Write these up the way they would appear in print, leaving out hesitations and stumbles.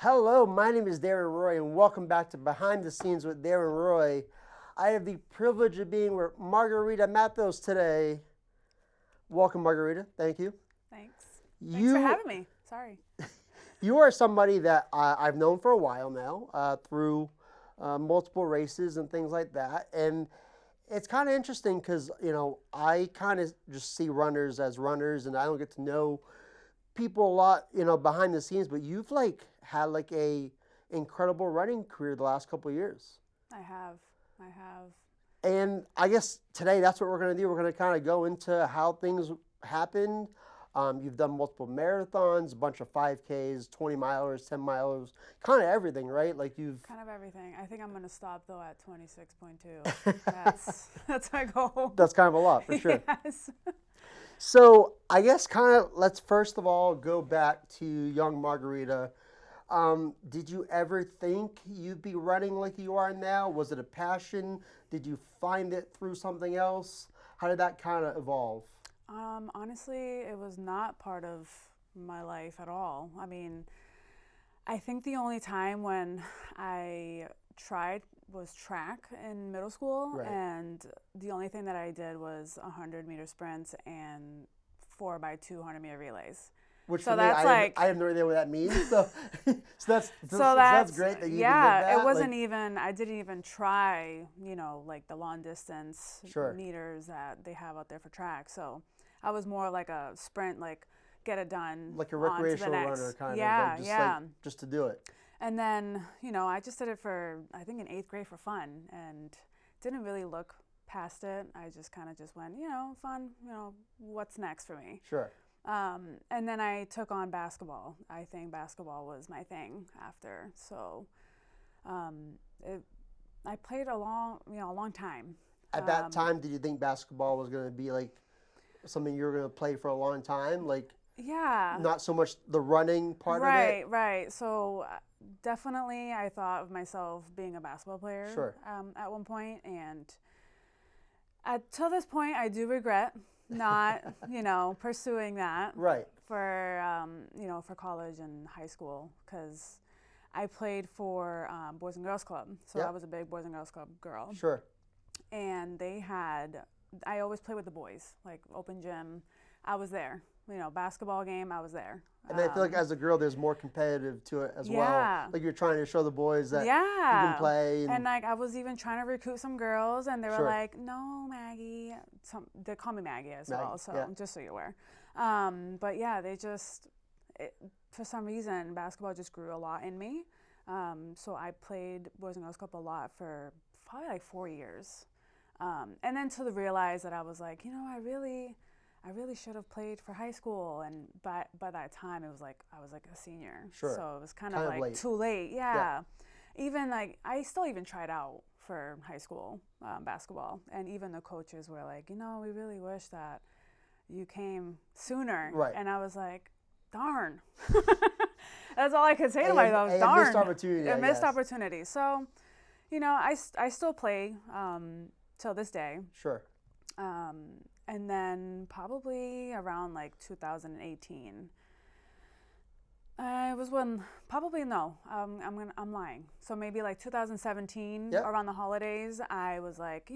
Hello, my name is Darren Roy, and welcome back to Behind the Scenes with Darren Roy. I have the privilege of being with Margarita Matos today. Welcome, Margarita. Thank you. Thanks. Thanks for You having me. Sorry. you are somebody that I've known for a while now through multiple races and things like that, and it's kind of interesting because I kind of just see runners as runners, and I don't get to know people a lot, behind the scenes. But you've had a incredible running career the last couple of years. I have. And I guess today that's what we're going to do. We're going to kind of go into how things happened. You've done multiple marathons, a bunch of 5Ks, 20 milers, 10 milers, kind of everything, right? Kind of everything. I think I'm going to stop though at 26.2. That's my goal. That's kind of a lot for sure. Yes. So I guess let's first of all go back to young Margarita. Did you ever think you'd be running like you are now? Was it a passion? Did you find it through something else? How did that kind of evolve? Honestly, it was not part of my life at all. I mean, I think the only time when I tried was track in middle school, Right. and the only thing that I did was 100-meter sprints and 4x200-meter relays. Which So for me, that's I have no idea what that means. So, that's great that you yeah, did that. it wasn't even, I didn't even try, like the long distance Sure. meters that they have out there for track. So I was more like a sprint, like get it done. Like a on to the recreational next. runner kind Yeah, of. yeah. Just to do it. And then, I just did it for, I think in 8th grade for fun, and didn't really look past it. I just kind of just went, fun, what's next for me? Sure. And then I took on basketball. I think basketball was my thing after. So I played a long time. At that time, did you think basketball was going to be something you were going to play for a long time? Yeah. Not so much the running part of it? Right. So definitely I thought of myself being a basketball player. Sure. At one point. And till this point, I do regret not, pursuing that. Right. For college and high school, because I played for Boys and Girls Club. So Yep. I was a big Boys and Girls Club girl. Sure. And I always played with the boys, like open gym. I was there. Basketball game, I was there. And I feel like as a girl, there's more competitive to it as Yeah. well. Like you're trying to show the boys that you Yeah. can play. And I was even trying to recruit some girls, and they were Sure. like, "No, Maggie." They call me Maggie as well, Maggie, so yeah. just so you're aware. But yeah, for some reason, basketball just grew a lot in me. So I played Boys and Girls Club a lot for probably like 4 years. And then to realize that I was like, I really should have played for high school. And by that time, it was like I was like a senior. Sure. So it was kind Kind of of like late. too late. Yeah. Even I still even tried out for high school basketball. And even the coaches were like, we really wish that you came sooner. Right. And I was like, darn. That's all I could say to myself. Darn. Missed opportunity. A missed opportunity. So, I still play till this day. Sure. And then probably around like 2018. It was when I'm lying. So maybe like 2017 Yep. around the holidays, I was like,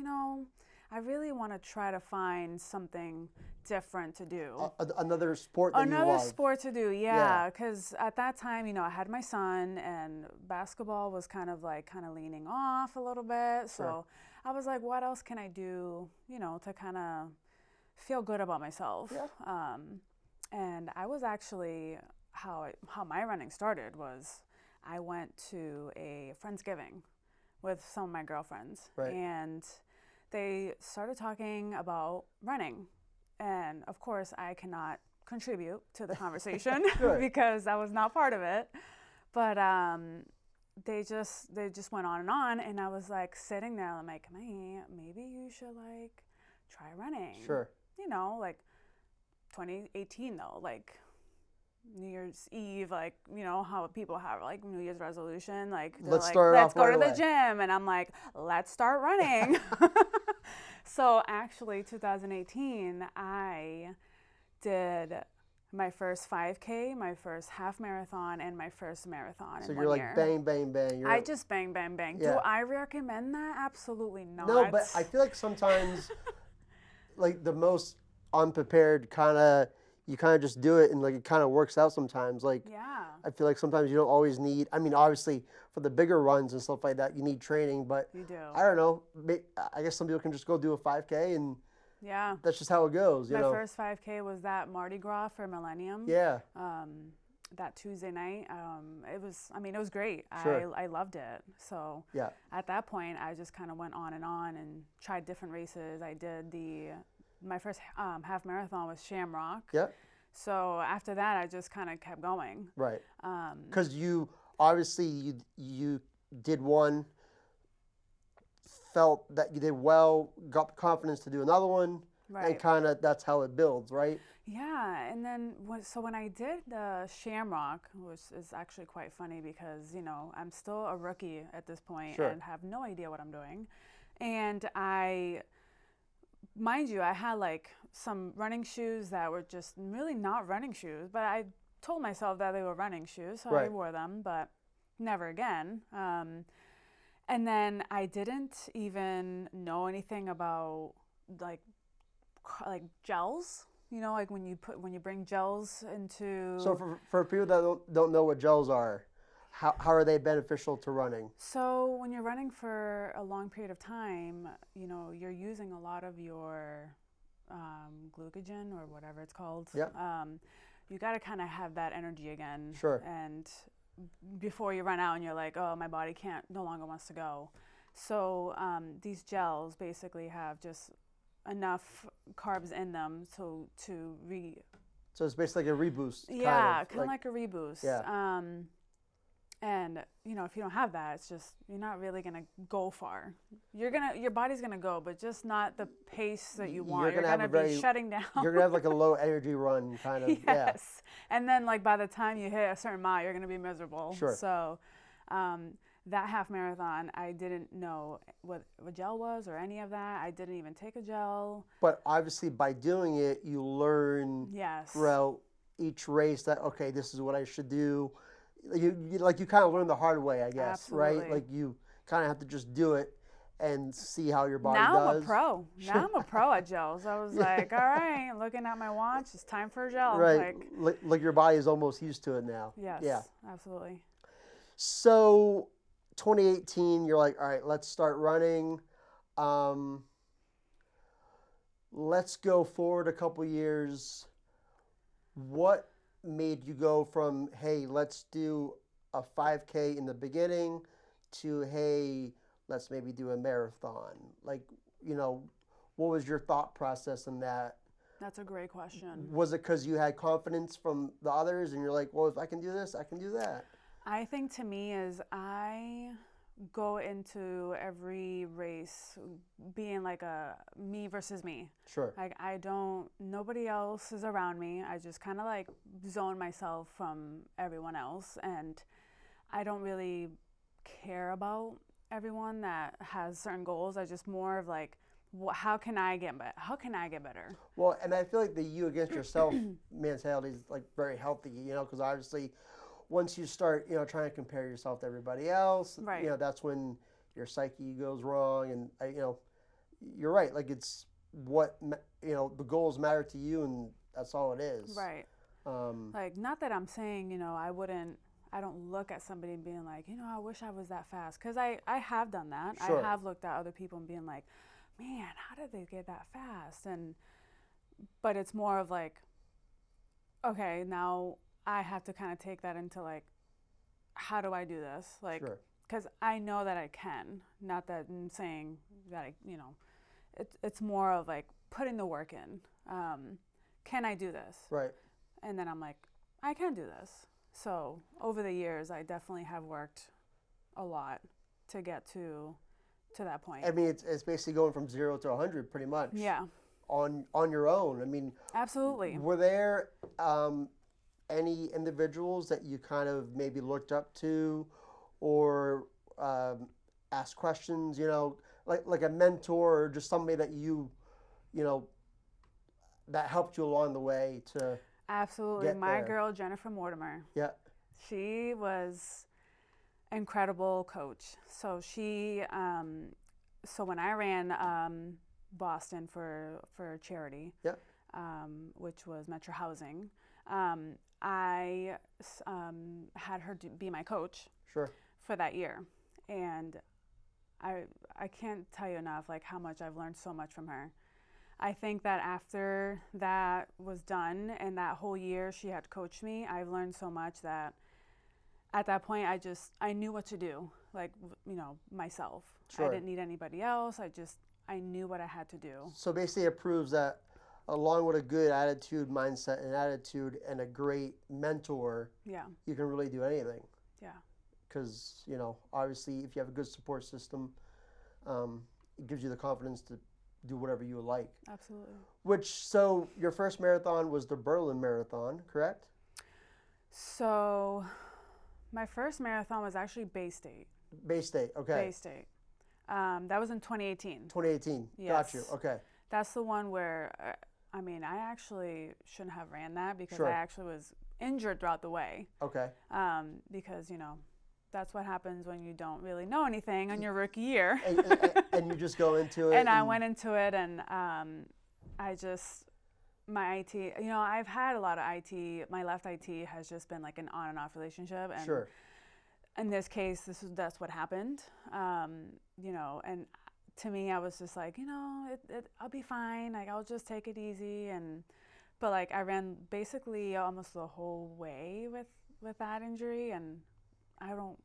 I really want to try to find something different to do. Another sport that you love. Another sport to do, Yeah. yeah. Because at that time, I had my son, and basketball was kind of leaning off a little bit. So Sure. I was like, what else can I do, to kind of feel good about myself? Yeah. And I was actually, how my running started was I went to a Friendsgiving with some of my girlfriends. Right. And they started talking about running. And of course, I cannot contribute to the conversation Sure. because I was not part of it. But they just went on, and I was like sitting there, I'm like, maybe you should try running. Sure. Like 2018 though, like New Year's Eve, how people have New Year's resolution, Let's let's go right to the away. gym, and I'm like, let's start running. So actually 2018, I did my first 5K, my first half marathon, and my first marathon So in you're one like year. bang, bang, bang. I just bang, bang, bang. Do Yeah. I recommend that? Absolutely not. No, but I feel like sometimes, like the most unprepared you kind of just do it and like it kind of works out sometimes. Like Yeah. I feel like sometimes you don't always need. I mean, obviously for the bigger runs and stuff like that, you need training. But You do. I don't know. I guess some people can just go do a 5K and Yeah. that's just how it goes. You My know. first 5K was that Mardi Gras for Millennium. Yeah. That Tuesday night. It was great. Sure. I loved it. So Yeah. at that point, I just kind of went on and tried different races. I did my first half marathon was Shamrock. Yeah. So after that, I just kind of kept going. Right. Because you obviously you did one, felt that you did well, got confidence to do another one, Right. and kind of that's how it builds, right? Yeah, and then when I did the Shamrock, which is actually quite funny because I'm still a rookie at this point Sure. and have no idea what I'm doing, and mind you, I had like some running shoes that were just really not running shoes, but I told myself that they were running shoes, so I Right. wore them, but never again. And then I didn't even know anything about like gels. Like when you bring gels into. So for people that don't know what gels are, how are they beneficial to running? So when you're running for a long period of time, you're using a lot of your glycogen or whatever it's called. Yeah. You got to kind of have that energy again. Sure. And before you run out and you're like, oh, my body no longer wants to go. So these gels basically have just enough carbs in them so it's basically like a reboost. kind of like a reboost. Yeah. And if you don't have that, it's just you're not really gonna go far. Your body's gonna go, but just not the pace that you want. You're gonna be shutting down. You're gonna have like a low energy run kind of. Yes. Yeah. And then like by the time you hit a certain mile, you're gonna be miserable. Sure. So that half marathon, I didn't know what a gel was or any of that. I didn't even take a gel. But obviously by doing it, you learn Yes. throughout each race that, okay, this is what I should do. You kind of learn the hard way, I guess, Absolutely. right? Like you kind of have to just do it and see how your body now does. I'm a pro. Now I'm a pro at gels. I was like, all right, looking at my watch, it's time for a gel. Right. Like your body is almost used to it now. Yes. Yeah. Absolutely. So 2018, you're like, all right, let's start running. Let's go forward a couple years. What made you go from, hey, let's do a 5K in the beginning to, hey, let's maybe do a marathon? Like, what was your thought process in that? That's a great question. Was it because you had confidence from the others and you're like, well, if I can do this, I can do that? I think to me is I go into every race being like a me versus me. Sure. Like nobody else is around me. I just kind of like zone myself from everyone else, and I don't really care about everyone that has certain goals. I just more of like, how can I get better? Well, and I feel like the you against yourself mentality is like very healthy, because obviously once you start, trying to compare yourself to everybody else, right. That's when your psyche goes wrong. And, you're right. Like it's what, the goals matter to you and that's all it is. Right. Like, not that I'm saying, I don't look at somebody and being like, I wish I was that fast. Because I have done that. Sure. I have looked at other people and being like, man, how did they get that fast? But it's more of like, okay, now I have to kind of take that into like, how do I do this? Like, because I know that I can. Not that I'm saying that it's more of like putting the work in. Can I do this? Right. And then I'm like, I can do this. So over the years, I definitely have worked a lot to get to that point. I mean, it's basically going from 0 to 100 pretty much. Yeah. On your own. I mean, absolutely. Were there any individuals that you kind of maybe looked up to or asked questions, like a mentor or just somebody that that helped you along the way to? Absolutely. get My there? girl, Jennifer Mortimer. Yeah. She was incredible coach. So so when I ran Boston for charity, Yeah. which was Metro Housing, I had her be my coach Sure. for that year, and I can't tell you enough like how much I've learned so much from her. I think that after that was done and that whole year she had coached me, I've learned so much that at that point I knew what to do, like, myself. Sure. I didn't need anybody else. I knew what I had to do. So basically, it proves that along with a good attitude, mindset, and a great mentor, Yeah. you can really do anything. Yeah. Because obviously, if you have a good support system, it gives you the confidence to do whatever you like. Absolutely. So your first marathon was the Berlin Marathon, correct? So my first marathon was actually Bay State. Bay State, okay. Bay State. That was in 2018. 2018, Yes. got you, okay. That's the one where, I actually shouldn't have ran that because Sure. I actually was injured throughout the way. Okay. Because, that's what happens when you don't really know anything on your rookie year. and you just go into it. And I went into it, and my IT, I've had a lot of IT. My left IT has just been like an on and off relationship. And Sure. in this case, that's what happened. And to me, I was just like, I'll be fine. Like, I'll just take it easy. But like, I ran basically almost the whole way with that injury, and I don't,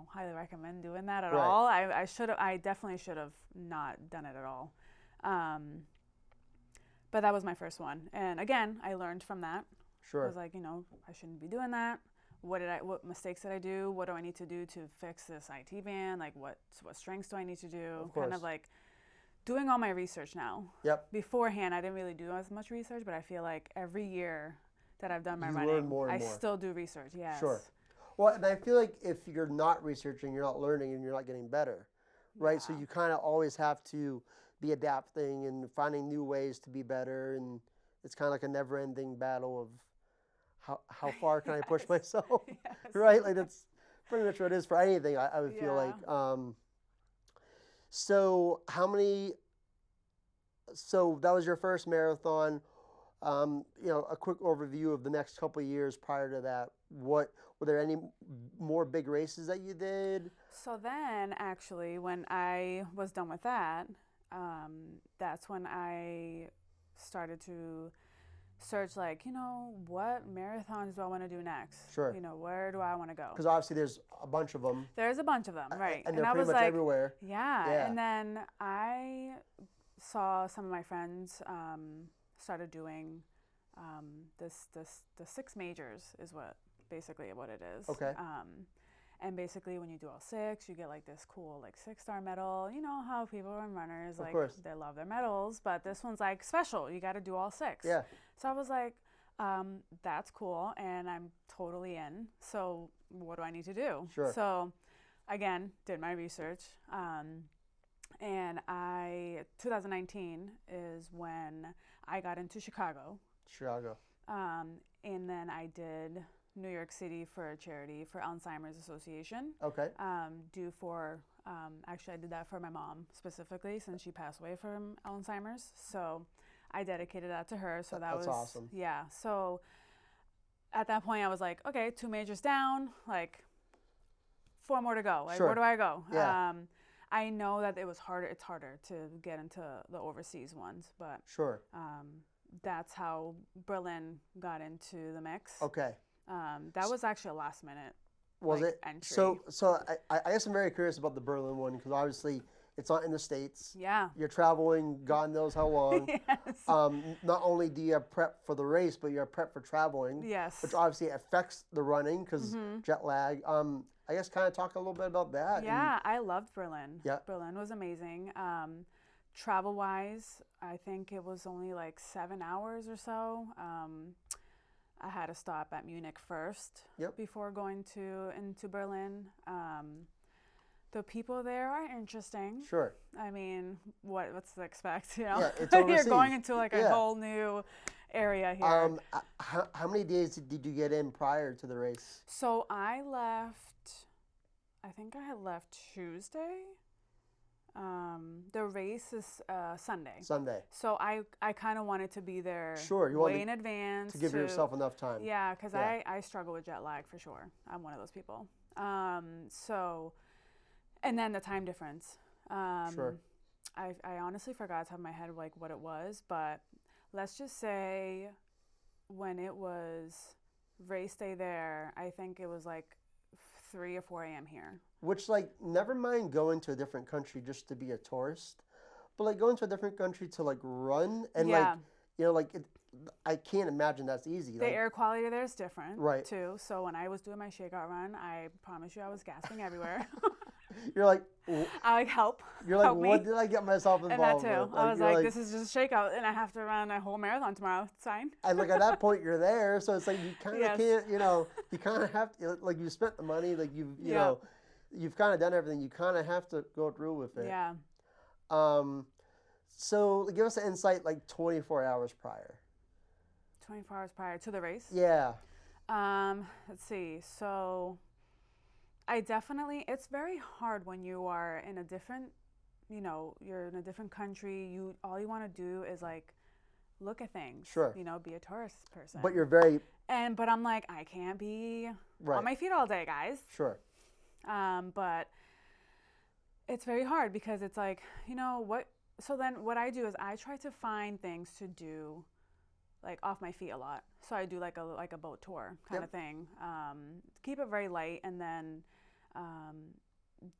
highly recommend doing that at Right. all. I definitely should have not done it at all. But that was my first one. And again, I learned from that. Sure. I was like, I shouldn't be doing that. What mistakes did I do? What do I need to do to fix this IT band? Like, what strengths do I need to do? Of course. Kind of like doing all my research now. Yep. Beforehand, I didn't really do as much research, but I feel like every year that I've done my You running, learn more and I more. still do research. Yes. Sure. Well, and I feel like if you're not researching, you're not learning, and you're not getting better, right? So Yeah. you kind of always have to be adapting and finding new ways to be better, and it's kind of like a never-ending battle of how far can I push myself, Yes. right? Like that's pretty much what it is for anything. I would feel Yeah. like. So so that was your first marathon. A quick overview of the next couple of years prior to that. Were there any more big races that you did? So then, actually, when I was done with that, that's when I started to search, like, what marathons do I want to do next? Sure. Where do I want to go? Because obviously there's a bunch of them. There's a bunch of them, right? And they're I pretty was much like, everywhere. yeah. Yeah. And then I saw some of my friends started doing the 6 majors is basically what it is. Okay. And basically, when you do all 6, you get like this cool like 6-star medal. You know how people and runners Of like course. they love their medals, but this one's like special. You got to do all 6. Yeah. So I was like, that's cool, and I'm totally in. So what do I need to do? Sure. So again, did my research, and 2019 is when I got into Chicago. Chicago. And then I did New York City for a charity for Alzheimer's Association. Okay. Actually, I did that for my mom specifically since she passed away from Alzheimer's. So I dedicated that to her. So That's awesome. Yeah. So at that point, I was like, okay, 2 majors down, like 4 more to go. Like, Sure. where do I go? Yeah. I know that it was harder. It's harder to get into the overseas ones, but Sure. that's how Berlin got into the mix. Okay. That was actually a last minute entry. So I guess I'm very curious about the Berlin one because obviously it's not in the States. Yeah. You're traveling God knows how long. Yes. Not only do you have prep for the race, but you have prep for traveling. Yes. Which obviously affects the running because jet lag. I guess kind of talk a little bit about that. Yeah, I loved Berlin. Yeah. Berlin was amazing. Travel-wise, I think it was only like 7 hours or so. I had to stop at Munich first before going into Berlin. The people there are interesting. Sure. I mean, what's to expect? Yeah, it's You're overseas. going into like a Yeah. whole new area here. How many days did you get in prior to the race? So I left, I think I had left Tuesday. The race is Sunday. Sunday. So I kind of wanted to be there Sure, you way wanted in advance. to give yourself enough time. Yeah, because Yeah. I struggle with jet lag for sure. I'm one of those people. So, and then the time difference. Sure. I honestly forgot to have in my head like what it was, but let's just say when it was race day there, I think it was like 3 or 4 a.m. here. Which, like, never mind going to a different country just to be a tourist, but like going to a different country to like run and Yeah. like, you know, like I can't imagine that's easy. The Like, air quality there is different, Right. too. So when I was doing my shakeout run, I promise you I was gasping everywhere. you're like, I like help what me. did I get myself And that involved too. with? I was you're like, this is just a shakeout, and I have to run a whole marathon tomorrow. It's fine. And like at that point you're there, so it's like you kind of Yes. can't, you know, you kind of have to, like you spent the money, like you Yeah. know, you've kind of done everything. You kind of have to go through with it. Yeah. So give us an insight like 24 hours prior. 24 hours prior to the race. Yeah. Let's see. So I definitely, it's very hard when you are in a different, you're in a different country. All you want to do is like look at things. Sure. Be a tourist person. But you're very but I'm like, I can't be right. on my feet all day, guys. Sure. But it's very hard because it's like, what? So then what I do is I try to find things to do like off my feet a lot. So I do like a boat tour kind of thing. Keep it very light, and then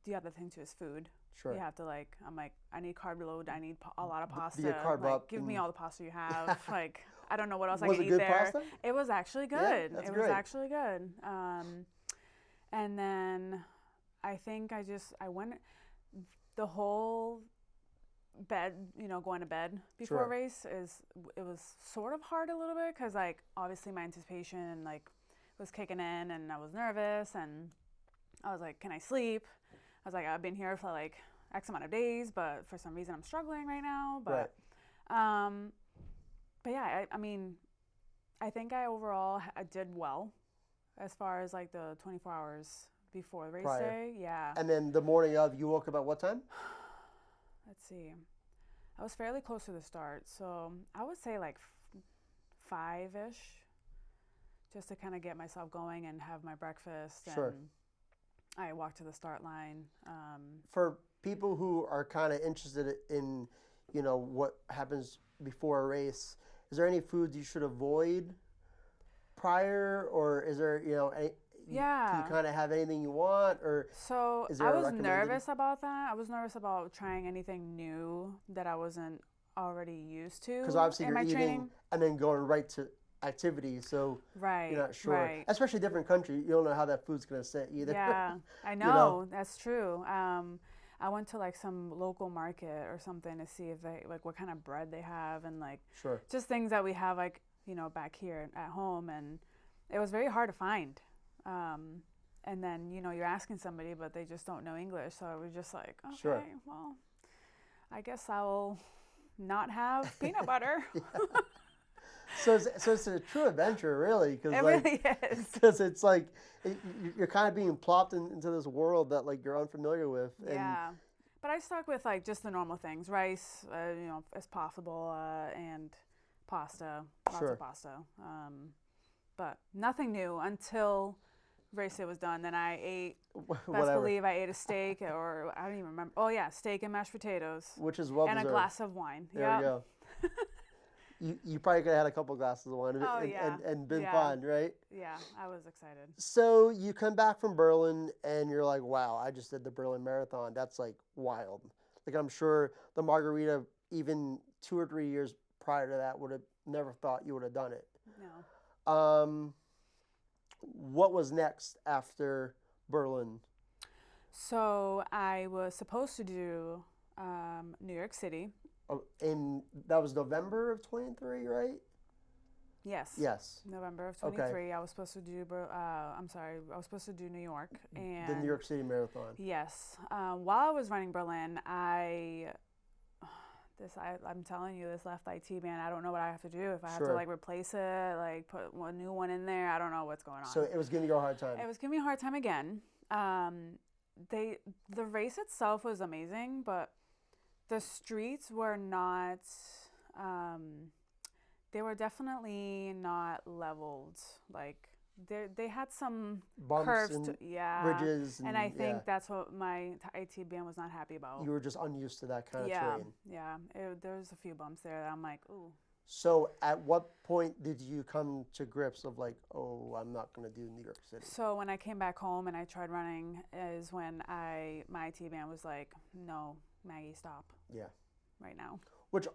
the other thing too is food. Sure. You have to I'm like, I need carb load. I need a lot of pasta. Be a carb up give me all the pasta you have. Like, I don't know what else I Was can it eat good there. pasta? It was actually good. Yeah, that's It great. was actually good. And then I think I went the whole bed, going to bed before Sure. a race it was sort of hard a little bit because like obviously my anticipation was kicking in, and I was nervous, and I was like, can I sleep? I was like, I've been here for like X amount of days, but for some reason I'm struggling right now. But yeah, I mean, I think I overall I did well as far as like the 24 hours before the race Prior. day. Yeah. And then the morning of, you woke up at what time? Let's see. I was fairly close to the start, so I would say like 5-ish, just to kind of get myself going and have my breakfast. Sure. And I walked to the start line. For people who are kind of interested in, what happens before a race, is there any foods you should avoid prior, or is there, any? Yeah. Do you kind of have anything you want, or So is there I a was recommended- nervous about that. I was nervous about trying anything new that I wasn't already used to. Because obviously in you're my eating training. and then going right to activities, so Right. you're not sure. Right. Especially different country, you don't know how that food's gonna sit either. Yeah, I know, know? that's true. I went to like some local market or something to see if they like what kind of bread they have, and like Sure. just things that we have like back here at home, and it was very hard to find. And then you're asking somebody, but they just don't know English, so I was just like, okay, Sure. well, I guess I will not have peanut butter. So it's a true adventure, really, because It really is. because it's like you're kind of being plopped into this world that like you're unfamiliar with. And Yeah, but I stuck with like just the normal things, rice, as possible, and pasta, lots Sure. of pasta. But nothing new until race day was done. Then I ate, best whatever, believe I ate a steak, or I don't even remember. Oh yeah, steak and mashed potatoes, which is well and deserved. a glass of wine. There Yep. we go. You probably could have had a couple glasses of wine Oh, yeah. and been Yeah. fine, right? Yeah, I was excited. So you come back from Berlin and you're like, wow, I just did the Berlin Marathon. That's like wild. Like I'm sure the Margarita, even 2 or 3 years prior to that, would have never thought you would have done it. No. What was next after Berlin? So I was supposed to do New York City. And that was November of 23, right? Yes. Yes. November of Okay. 23. I was supposed to do. I was supposed to do New York and The New York City Marathon. Yes. While I was running Berlin, I'm telling you, this left IT band, I don't know what I have to do. If I have to Sure. like replace it, like put a new one in there, I don't know what's going on. So it was giving you a hard time. It was giving me a hard time again. The race itself was amazing, but the streets were not. They were definitely not leveled. Like they had some Bumps curves, and yeah, ridges, and I think yeah. that's what my IT band was not happy about. You were just unused to that kind of Yeah, terrain. yeah. There's a few bumps there that I'm like, ooh. So at what point did you come to grips of like, oh, I'm not going to do New York City? So when I came back home and I tried running is when my IT band was like, no, Maggie, stop. Yeah. Right now. Which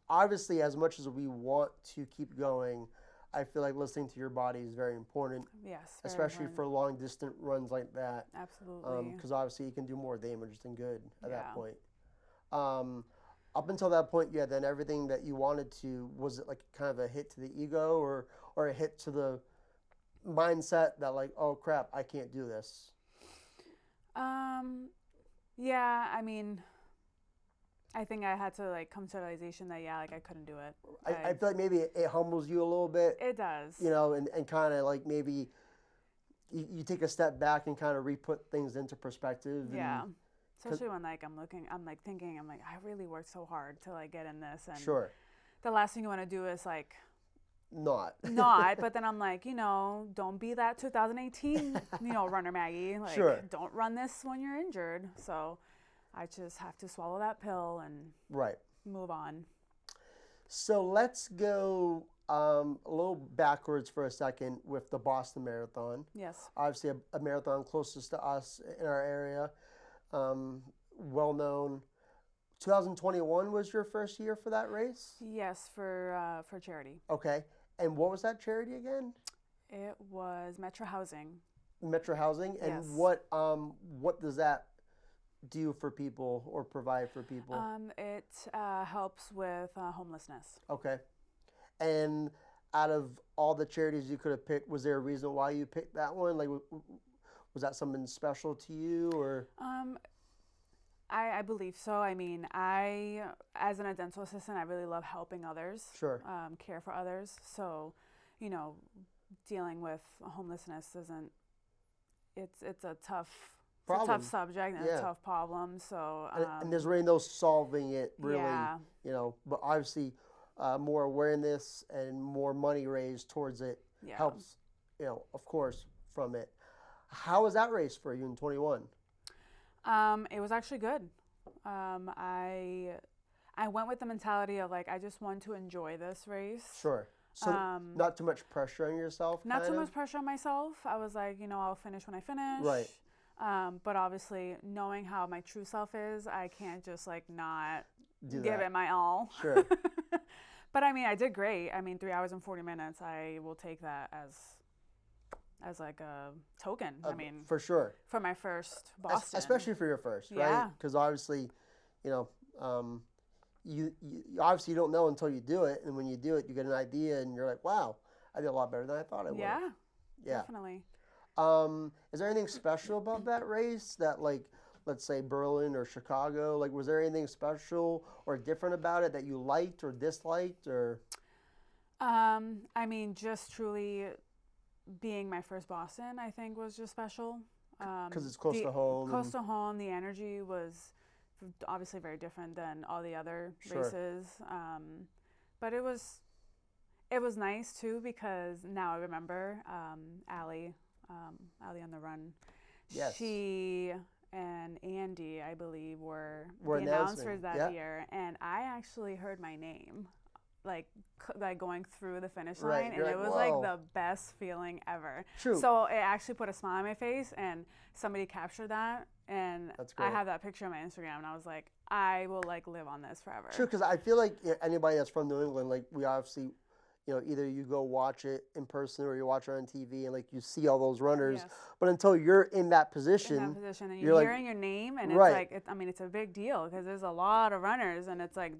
obviously, as much as we want to keep going, I feel like listening to your body is very important. Yes. Especially for long distance runs like that. Absolutely. Because obviously you can do more damage than good at that point. Up until that point, yeah, then everything that you wanted to, was it like kind of a hit to the ego or a hit to the mindset that like, oh crap, I can't do this? Yeah, I mean, I think I had to like come to the realization that like I couldn't do it. I feel like maybe it humbles you a little bit. It does. You know, and kind of like maybe you take a step back and kind of re-put things into perspective. Yeah. Especially when like I'm thinking, I really worked so hard to like get in this, and sure. The last thing you want to do is like not. But then I'm like, don't be that 2018, runner Maggie. Like, sure. Don't run this when you're injured. So I just have to swallow that pill and move on. So let's go a little backwards for a second with the Boston Marathon. Yes. Obviously a marathon closest to us in our area. Well known. 2021 was your first year for that race? Yes, for charity. Okay. And what was that charity again? It was Metro Housing. Metro Housing? And yes. What does that do for people or provide for people? It helps with homelessness. Okay. And out of all the charities you could have picked, was there a reason why you picked that one? Like, was that something special to you, or? I believe so. I mean, as an dental assistant, I really love helping others. Sure. Care for others. So, dealing with homelessness isn't. It's a tough. It's a tough subject and a tough problem. So. And there's really no solving it, really. Yeah. But obviously, more awareness and more money raised towards it helps. Of course, from it. How was that race for you in 21? It was actually good. I went with the mentality of like I just want to enjoy this race. Sure. So not too much pressure on yourself. Not too much pressure on myself. I was like, I'll finish when I finish. Right. But obviously, knowing how my true self is, I can't just like not give it my all. Sure. But I mean, I did great. I mean, 3 hours and 40 minutes. I will take that as like a token. I mean, for sure. For my first Boston, especially for your first, right? Yeah. Because obviously, you obviously you don't know until you do it, and when you do it, you get an idea, and you're like, wow, I did a lot better than I thought I would. Yeah. Yeah. Definitely. Is there anything special about that race that, like, let's say Berlin or Chicago, like, was there anything special or different about it that you liked or disliked, or? I mean, just truly being my first Boston, I think was just special. Because it's close to home. Close to home. The energy was obviously very different than all the other races. But it was nice too, because now I remember Allie on the run. Yes. She and Andy, I believe, were the announcers that year, and I actually heard my name. Like going through the finish line, and it was like the best feeling ever. True. So it actually put a smile on my face, and somebody captured that, and I have that picture on my Instagram, and I was like, I will like live on this forever. True, because I feel like anybody that's from New England, like we obviously, either you go watch it in person or you watch it on TV, and like you see all those runners, but until you're in that position, and you're hearing your name, and it's like, it's a big deal because there's a lot of runners, and it's like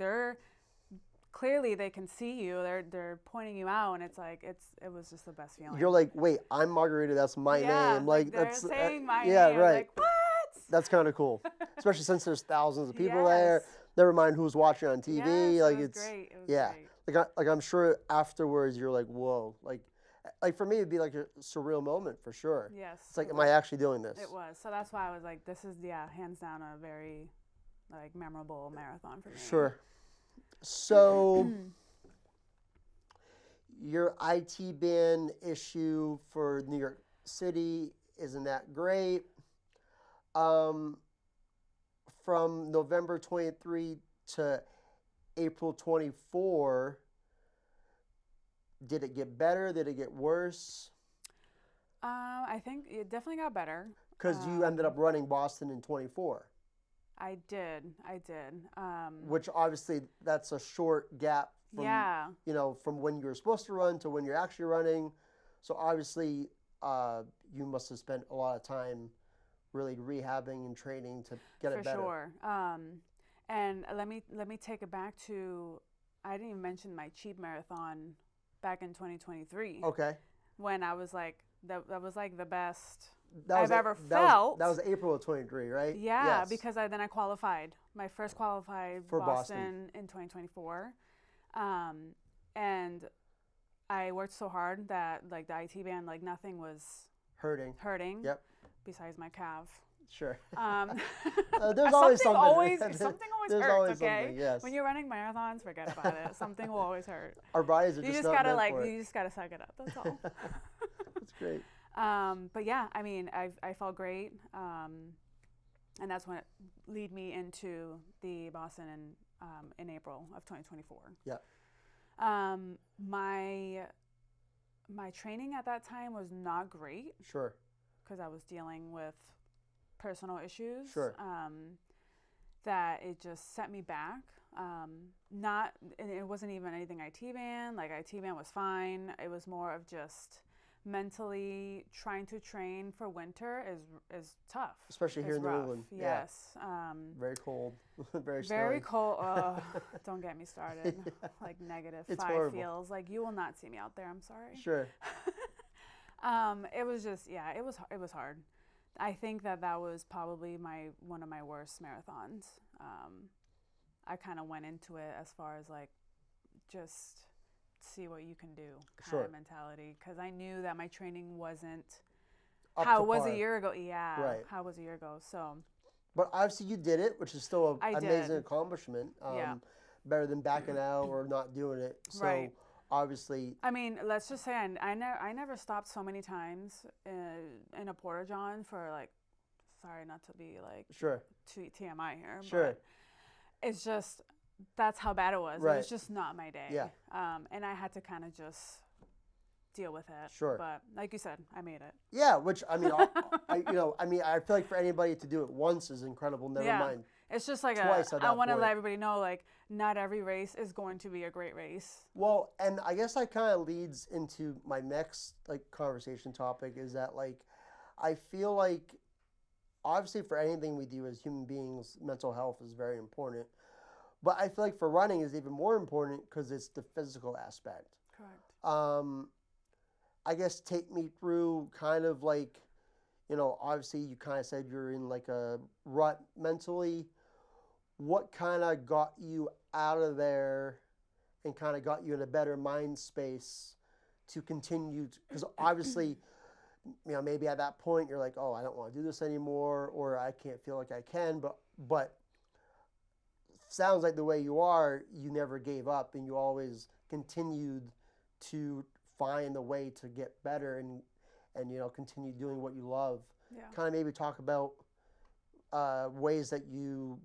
clearly they can see you. They're pointing you out, and it's like it was just the best feeling. You're like, wait, I'm Margarita. That's my name. Like they're that's saying my name. Yeah, right. Like, what? That's kind of cool, especially since there's thousands of people there. never mind who's watching on TV. Yes, Like it was it's great. It was yeah. great. Like I'm sure afterwards you're like, whoa. Like for me it'd be like a surreal moment for sure. Yes. It's like, it am was. I actually doing this? It was. So that's why I was like, this is hands down a very like memorable marathon for me. Sure. So your IT ban issue for New York City isn't that great. From November 23 to April 24, did it get better? Did it get worse? I think it definitely got better. Because you ended up running Boston in 24. I did. Which obviously that's a short gap from, Yeah. from when you were supposed to run to when you're actually running. So obviously you must have spent a lot of time really rehabbing and training to get it better. For sure. And let me take it back to, I didn't even mention my cheap marathon back in 2023. Okay. When I was like, that was like the best I've ever felt. That was April of 23, right? Yeah, Yes. because then I qualified. My first qualified For Boston in 2024. And I worked so hard that like the IT band, like nothing was hurting. Yep. Besides my calf. Sure. There's always something. Something always There's hurts, always okay? something, yes. When you're running marathons, forget about it. Something will always hurt. Our bodies are You just just not gotta meant for it. you just gotta suck it up. That's all. That's great. But yeah, I mean, I felt great, and that's when it led me into the Boston in April of 2024. Yeah. My training at that time was not great. Sure. Because I was dealing with personal issues. Sure. That it just set me back. And it wasn't even anything IT band. Like IT band was fine. It was more of just mentally trying to train for winter is tough. Especially here in New England. Yes. Yeah. Very cold. Very Very snowy. cold. Don't get me started. Yeah. Like -5 It's horrible. feels. Like you will not see me out there. I'm sorry. Sure. It was just it was hard. I think that was probably one of my worst marathons. I kind of went into it as far as like just see what you can do kind of mentality, because I knew that my training wasn't how it was a year ago. Yeah, right. How it was a year ago. So, but obviously you did it, which is still an amazing accomplishment. Yeah. Better than backing out or not doing it. So Right. obviously, I mean, let's just say I never stopped so many times in a porta john for like, sorry not to be like sure. TMI here, Sure. but it's just that's how bad it was. Right. It was just not my day. Yeah. And I had to kind of just deal with it. Sure. But like you said, I made it. Yeah, which I mean, I feel like for anybody to do it once is incredible. Never mind. It's just like Twice at I that want to point. let everybody know, like, not every race is going to be a great race. Well, and I guess that kind of leads into my next like conversation topic is that like I feel like obviously for anything we do as human beings, mental health is very important. But I feel like for running is even more important because it's the physical aspect. Correct. I guess take me through kind of like, obviously you kind of said you're in like a rut mentally. What kind of got you out of there and kind of got you in a better mind space to continue? Because obviously, maybe at that point you're like, oh, I don't want to do this anymore, or I can't feel like I can. But sounds like the way you are, you never gave up and you always continued to find a way to get better and continue doing what you love. Yeah. Kind of maybe talk about ways that you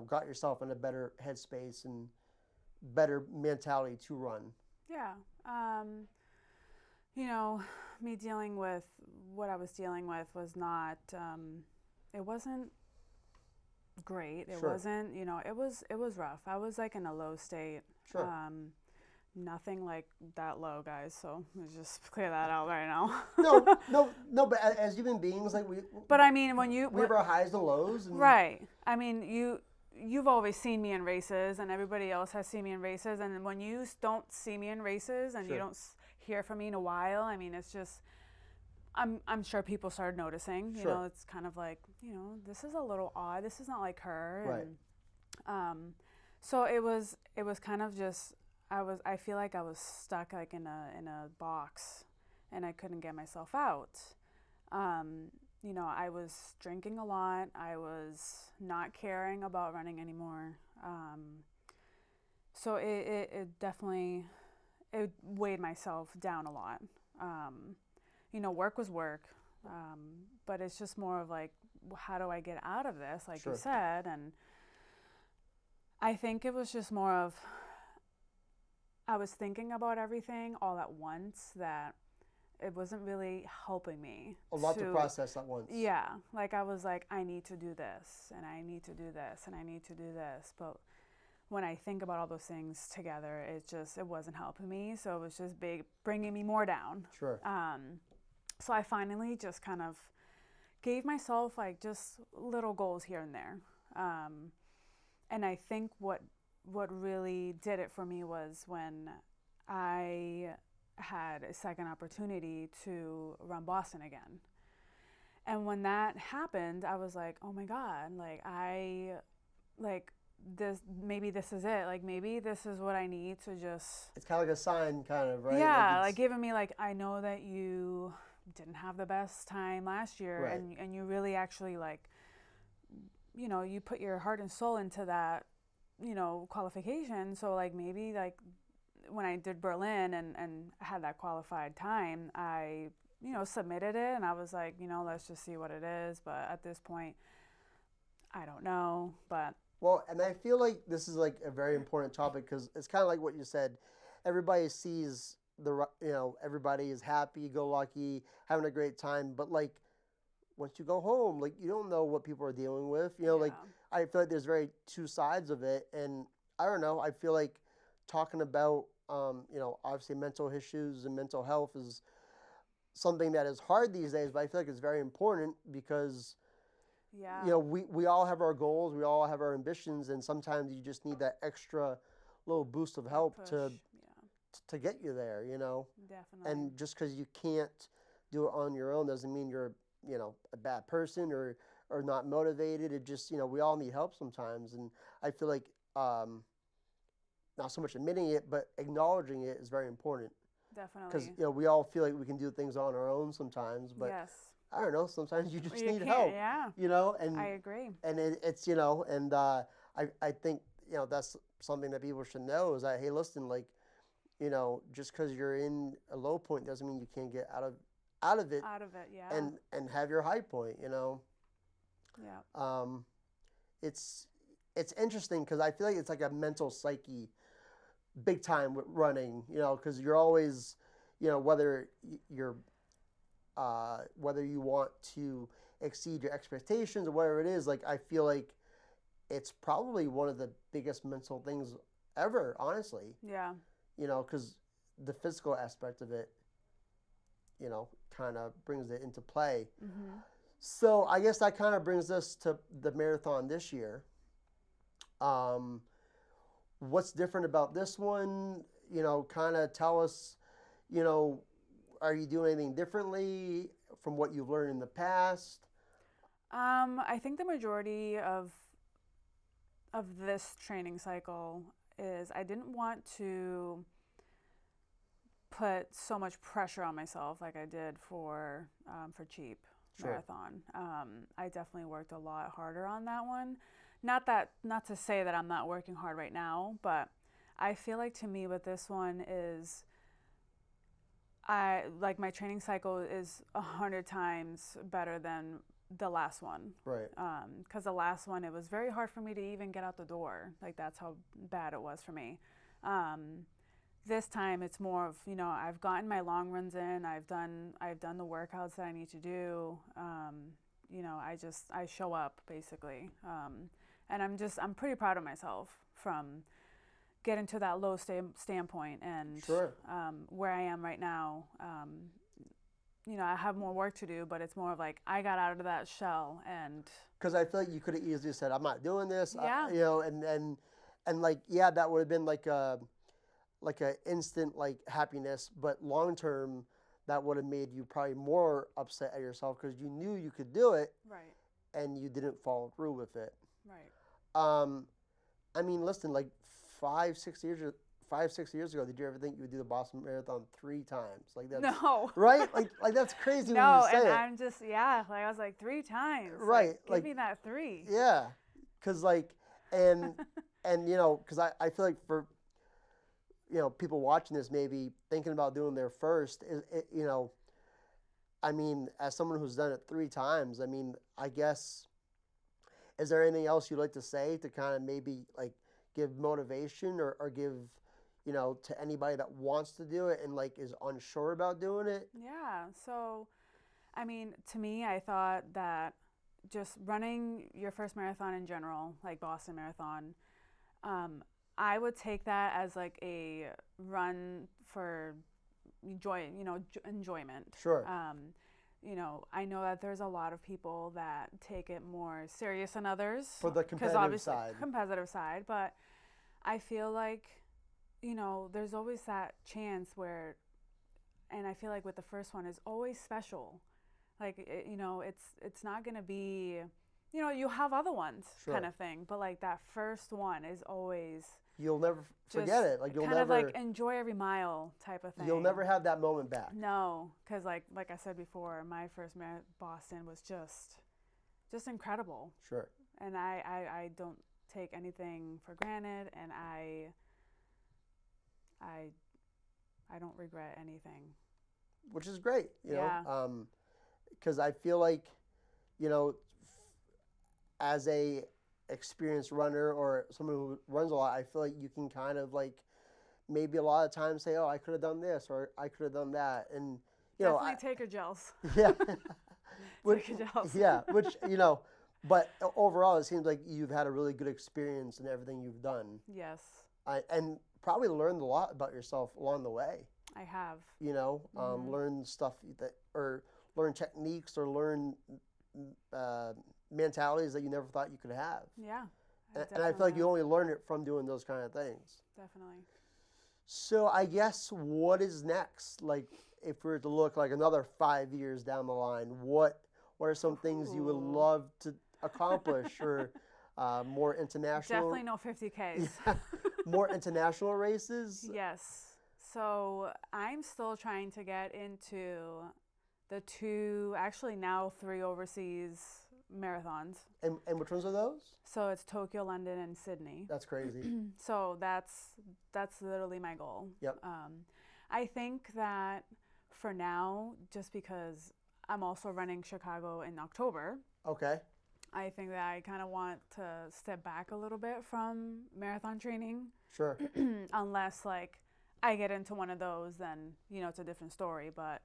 got yourself in a better headspace and better mentality to run. Yeah. Me dealing with what I was dealing with was not, it wasn't great. It Sure. wasn't, it was rough. I was like in a low state. Sure. Nothing like that low, guys. So let's just clear that out right now. No. But as human beings, like we. But I mean, we have our highs and lows. And right. I mean, you've always seen me in races, and everybody else has seen me in races. And when you don't see me in races, and Sure. you don't hear from me in a while, I mean, it's just. I'm sure people started noticing. Sure. It's kind of like, this is a little odd. This is not like her. Right. And So it was kind of just I feel like I was stuck like in a box, and I couldn't get myself out. You know, I was drinking a lot. I was not caring about running anymore. So it definitely it weighed myself down a lot. You know, work was work, but it's just more of like, how do I get out of this, like you Sure. said? And I think it was just more of I was thinking about everything all at once that it wasn't really helping me A lot to to, process at once. yeah, like I was like, I need to do this, and I need to do this, and I need to do this. But when I think about all those things together, it wasn't helping me. So it was just bringing me more down. Sure. So I finally just kind of gave myself like just little goals here and there. And I think what really did it for me was when I had a second opportunity to run Boston again. And when that happened, I was like, oh my God, like this, maybe this is it. Like maybe this is what I need to just, It's kind of like a sign, kind of, right? yeah, Like like it's giving me like, I know that you didn't have the best time last year, right. and you really actually like, you know, you put your heart and soul into that, you know, qualification. So like maybe like when I did Berlin and had that qualified time, I, you know, submitted it, and I was like, you know, let's just see what it is. But at this point, I don't know. But Well, and I feel like this is like a very important topic because it's kind of like what you said. Everybody sees everybody is happy, go lucky, having a great time, but like once you go home, like you don't know what people are dealing with. Like yeah, I feel like there's very two sides of it, and I don't know. I feel like talking about obviously mental issues and mental health is something that is hard these days, but I feel like it's very important because yeah, we all have our goals, we all have our ambitions, and sometimes you just need that extra little boost of that help push. Yeah, to get you there. definitely. And just because you can't do it on your own doesn't mean you're a bad person or not motivated. It just we all need help sometimes, and I feel like not so much admitting it, but acknowledging it is very important because Definitely. we all feel like we can do things on our own sometimes, but Yes. I don't know. Sometimes you just You need can't. help, Yeah, I and agree. it's and I think that's something that people should know is that hey, listen, like just because you're in a low point doesn't mean you can't get out of it Out of it. Yeah. and have your high point. Yeah. Um, it's it's interesting because I feel like it's like a mental psyche big time with running, because you're always, whether you're whether you want to exceed your expectations or whatever it is, like I feel like it's probably one of the biggest mental things ever, honestly, Yeah. because the physical aspect of it, kind of brings it into play. Mhm. So I guess that kind of brings us to the marathon this year. Um, what's different about this one? Kind of tell us, you know, are you doing anything differently from what you've learned in the past? I think the majority of this training cycle is I didn't want to put so much pressure on myself like I did for cheap Sure. marathon. I definitely worked a lot harder on that one. Not to say that I'm not working hard right now, but I feel like to me with this one is I like my training cycle is 100 times better than the last one. Right. Because the last one, it was very hard for me to even get out the door. Like that's how bad it was for me. Um, this time it's more of I've gotten my long runs in. I've done the workouts that I need to do. I show up basically, and I'm pretty proud of myself from getting to that low standpoint and Sure. where I am right now. I have more work to do, but it's more of like I got out of that shell and Because I feel like you could have easily said, "I'm not doing this," yeah, and like yeah, that would have been like a instant like happiness, but long term, that would have made you probably more upset at yourself because you knew you could do it right, and you didn't follow through with it. right. Um, I mean, listen, like 5, 6 years ago, did you ever think you would do the Boston Marathon 3 times? Like that's No. right. Like that's crazy when you No, say and it. I'm just, yeah, like I was like 3 times. Right. Like, give me that 3. Yeah, because like and because I feel like for people watching this maybe thinking about doing their first I mean, as someone who's done it 3 times, I mean, I guess, is there anything else you'd like to say to kind of maybe like give motivation or give, to anybody that wants to do it and like is unsure about doing it? Yeah. So, I mean, to me, I thought that just running your first marathon in general, like Boston Marathon, I would take that as like a run for enjoyment. Sure. I know that there's a lot of people that take it more serious than others. For the competitive side. Competitive side, but I feel like, there's always that chance where, and I feel like with the first one is always special. Like, it's not going to be, you have other ones Sure. kind of thing, but like that first one is always. You'll never forget it. Like you'll kind never of like enjoy every mile type of thing. You'll never have that moment back. No, because like I said before, my first Boston was just incredible. Sure. And I don't take anything for granted, and I don't regret anything. Which is great, Yeah. because I feel like, as a experienced runner or someone who runs a lot, I feel like you can kind of like maybe a lot of times say, oh, I could have done this or I could have done that. And, Definitely take your gels. Yeah. Take your gels. Yeah, which, but overall it seems like you've had a really good experience in everything you've done. Yes. And probably learned a lot about yourself along the way. I have. Learn stuff or learn techniques or learn mentalities that you never thought you could have. Yeah. And I feel like you only learn it from doing those kind of things. Definitely. So I guess what is next? Like if we were to look like another 5 years down the line, what are some things you would love to accomplish or more international? Definitely no 50Ks. More international races? Yes. So I'm still trying to get into the 2, actually now 3 overseas marathons. And which ones are those? So it's Tokyo, London, and Sydney. That's crazy. So that's literally my goal. Yep. I think that for now, just because I'm also running Chicago in October. Okay. I think that I kind of want to step back a little bit from marathon training. Sure. Unless like I get into one of those, then it's a different story. But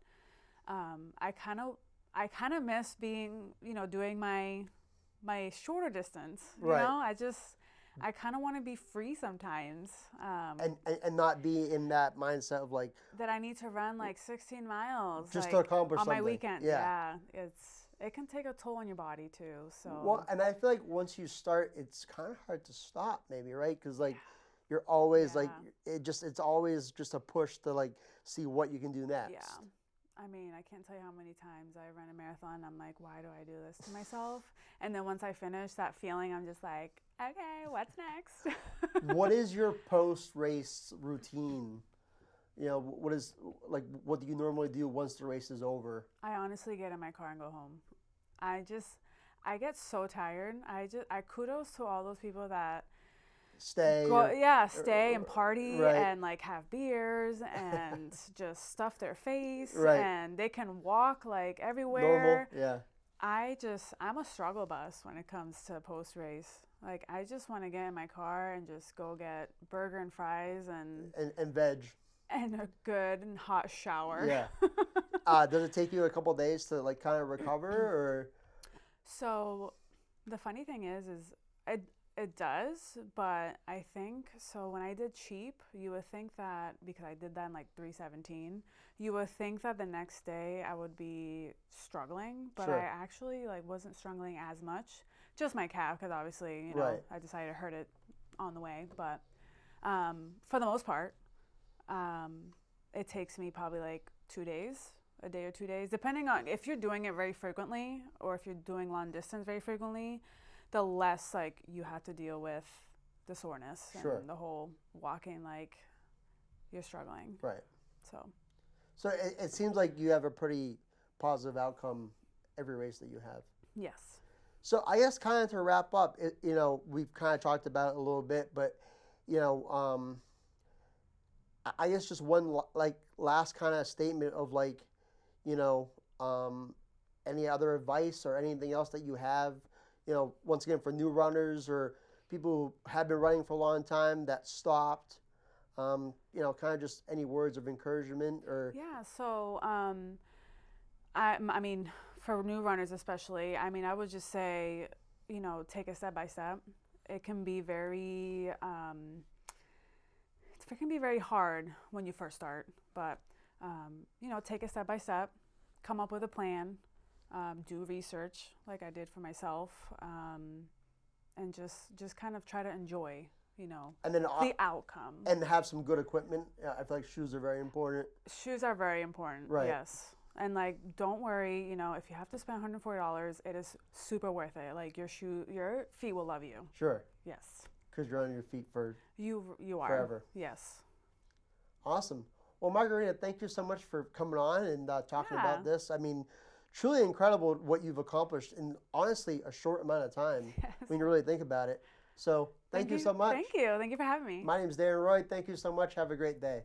I kind of miss being doing my shorter distance. Right. I kind of want to be free sometimes. And not be in that mindset of like that I need to run like 16 miles just like, to accomplish on something. my weekend. Yeah. It can take a toll on your body too. So well, and I feel like once you start, it's kind of hard to stop, maybe, right? Because like you're always like it's always just a push to like see what you can do next. Yeah. I mean, I can't tell you how many times I run a marathon. I'm like, why do I do this to myself? And then once I finish that feeling, I'm just like, okay, what's next? What is your post-race routine? What do you normally do once the race is over? I honestly get in my car and go home. I get so tired. I kudos to all those people that stay and party right. and like have beers and just stuff their face right. and they can walk like everywhere. Normal, yeah. I'm a struggle bus when it comes to post race. Like I just want to get in my car and just go get burger and fries and veg and a good and hot shower. Yeah. Does it take you a couple days to like kind of recover or? So the funny thing is it does, but I think, so when I did cheap, you would think that, because I did that in like 3:17, you would think that the next day I would be struggling, but Sure. I actually like wasn't struggling as much. Just my calf, because obviously, Right. I decided to hurt it on the way, but for the most part, it takes me probably like 2 days, a day or 2 days, depending on if you're doing it very frequently or if you're doing long distance very frequently, the less like you have to deal with the soreness Sure. and the whole walking like you're struggling. Right. So So it seems like you have a pretty positive outcome every race that you have. yes. So I guess kind of to wrap up, we've kind of talked about it a little bit, but you know, I guess just one like last kind of statement of like, you know, any other advice or anything else that you have, once again for new runners or people who have been running for a long time that stopped, kind of just any words of encouragement or. Yeah. So I mean, for new runners especially, I mean, I would just say, take it step by step. It can be very it can be very hard when you first start, but take it step by step, come up with a plan, do research like I did for myself, and just kind of try to enjoy, And then the outcome. and have some good equipment. I feel like shoes are very important. Shoes are very important. Right. Yes. And like, don't worry, if you have to spend $140, it is super worth it. Like your feet will love you. Sure. Yes. Because you're on your feet for You are. forever. Yes. Awesome. Well, Margarita, thank you so much for coming on and talking Yeah. about this. I mean, truly incredible what you've accomplished in honestly a short amount of time Yes. when you really think about it. So thank you so much. Thank you. Thank you for having me. My name's Darren Roy. Thank you so much. Have a great day.